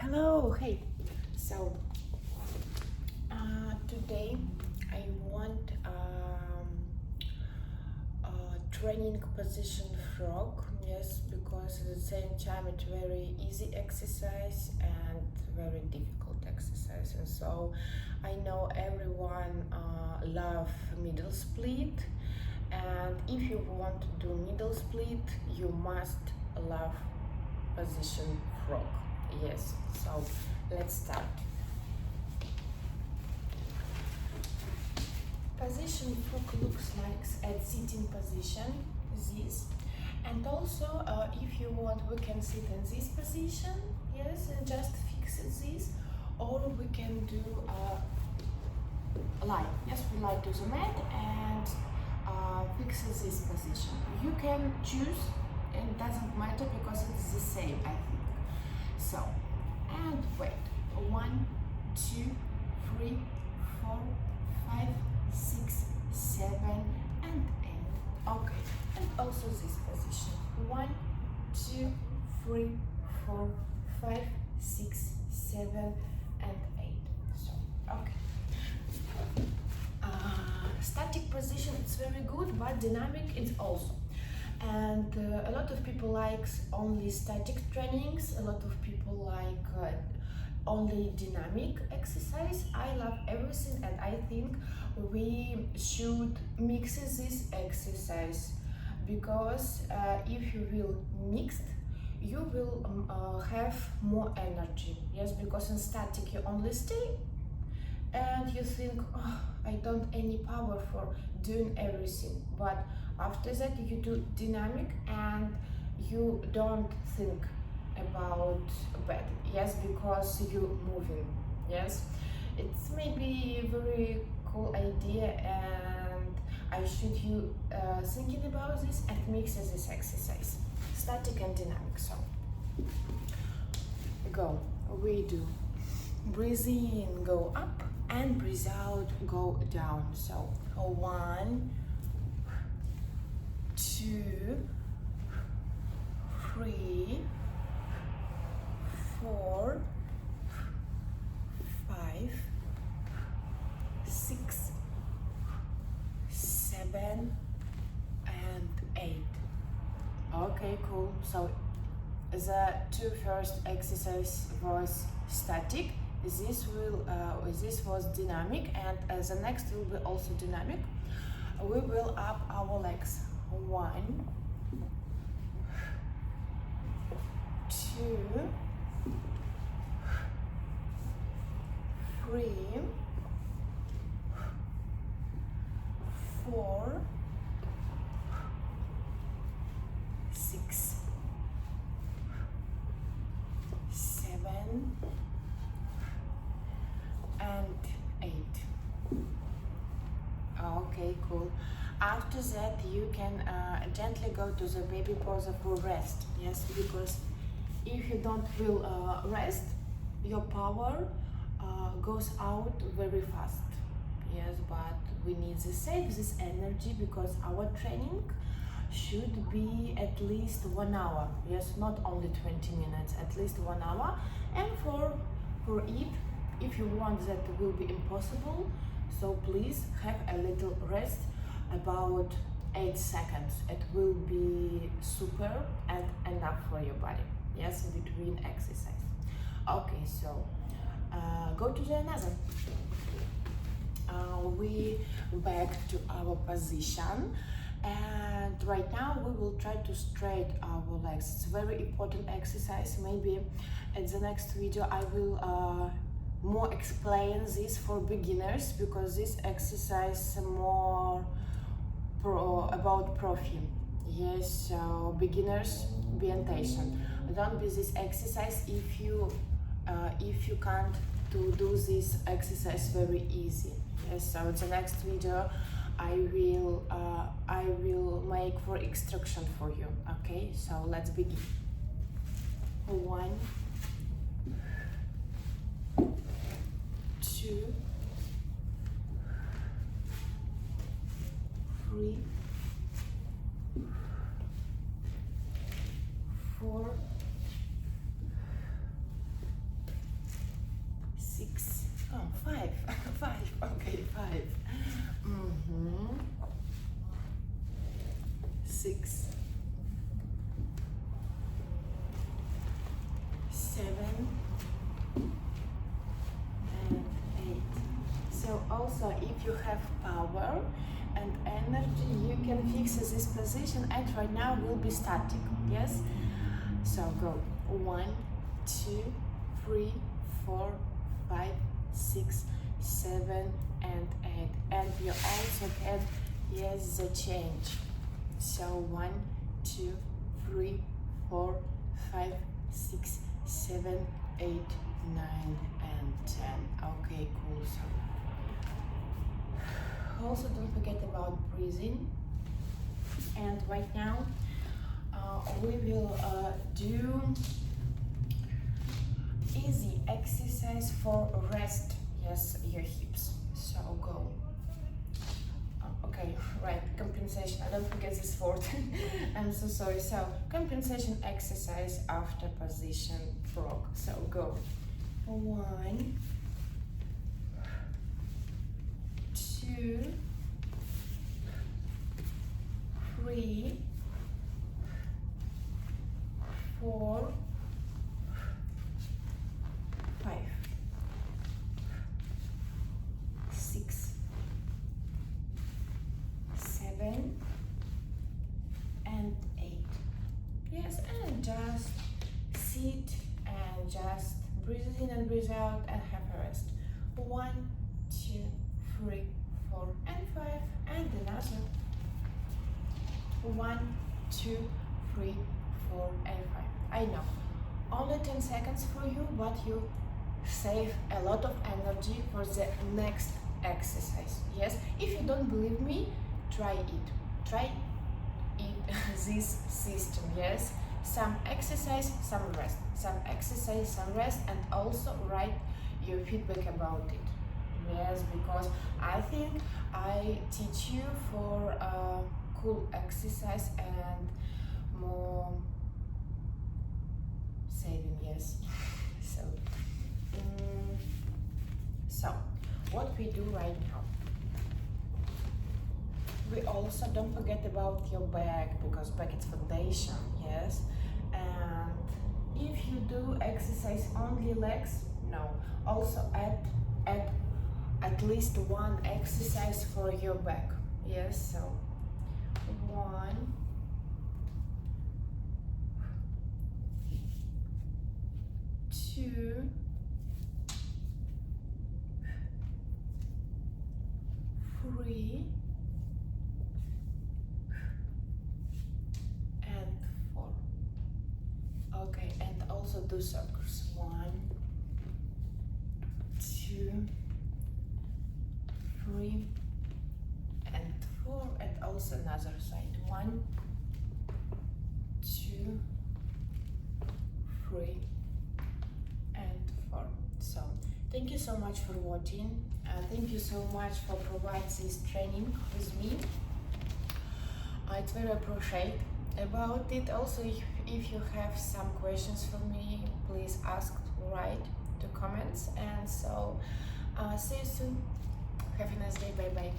Hello, hey. So today I want training position frog. Yes, because at the same time it's very easy exercise and very difficult exercise. And so I know everyone love middle split, and if you want to do middle split, you must love position frog. Yes, so let's start. Position frog looks like at sitting position, this, and also if you want we can sit in this position, yes, and just fix this, or we can do lie, yes, we lie to the mat and fix this position. You can choose, and it doesn't matter because it's the same, I think. So, and wait, 1, 2, 3, 4, 5, 6, 7, and 8. Okay, and also this position. 1, 2, 3, 4, 5, 6, 7, and 8. So, okay. Static position it's very good, but dynamic it's also. And a lot of people likes only static trainings. A lot of people like only dynamic exercise. I love everything, and I think we should mix this exercise because if you will mix, you will have more energy. Yes, because in static you only stay and you think, oh, I don't any power for doing everything. But after that you do dynamic and you don't think about bad, yes, because you moving, yes. It's maybe a very cool idea, and I should you thinking about this and mix this exercise, static and dynamic. So go, we do breathe in, go up, and breathe out, go down. So 1, 2, 3, 4, 5, 6, 7, and 8. Okay, cool. So the two first exercise was static. This was dynamic, and the next will be also dynamic. We will up our legs. 1, 2, 3, 4, 6, 7, and 8. Okay, cool. After that you can gently go to the baby pose for rest, yes, because if you don't will rest, your power goes out very fast, yes. But we need to save this energy because our training should be at least 1 hour, yes, not only 20 minutes, at least 1 hour. And for it, if you want, that will be impossible, so please have a little rest, about 8 seconds. It will be super and enough for your body, yes, between exercise. Okay, so go to the another. We back to our position, and right now we will try to straight our legs. It's a very important exercise. Maybe in the next video I will more explain this for beginners, because this exercise more about profi. Yes, so beginners, be patient. Don't be this exercise if you can't to do this exercise very easy. Yes, so the next video I will make for instruction for you. Okay, so let's begin. 1, 2, 3, 4, you have power and energy, you can fix this position, and right now will be static. Yes, so go 1, 2, 3, 4, 5, 6, 7 and 8, and you also can, yes, the change. So 1, 2, 3, 4, 5, 6, 7, 8, 9 and 10. Okay, cool. So also don't forget about breathing. And right now we will do easy exercise for rest, yes, your hips. So go. Okay, right, compensation, I don't forget this word. I'm so sorry. So compensation exercise after position frog. So go 1, 2, 3, 4, 5, 6, 7 and 8. Yes, and just sit and just breathe in and breathe out and have a rest. 1, 2, 3, 4 and 5 and another. 1, 2, 3, 4 and 5. I know, only 10 seconds for you, but you save a lot of energy for the next exercise. Yes, if you don't believe me, try it. Try it this system. Yes, some exercise, some rest, some exercise, some rest, and also write your feedback about it. Yes, because I think I teach you for a cool exercise and more saving. Yes. So what we do right now, we also don't forget about your back, because back is foundation. Yes, and if you do exercise only legs, no, also add at least one exercise for your back. Yes, so 1, 2, 3 and 4. Okay, and also do circles. 1, 2, 3 and 4, and also another side. 1, 2, 3 and 4. So thank you so much for watching. Thank you so much for providing this training with me. It's very appreciate about it. Also, if you have some questions for me, please ask, write the comments. And so see you soon. Have a nice day. Bye bye.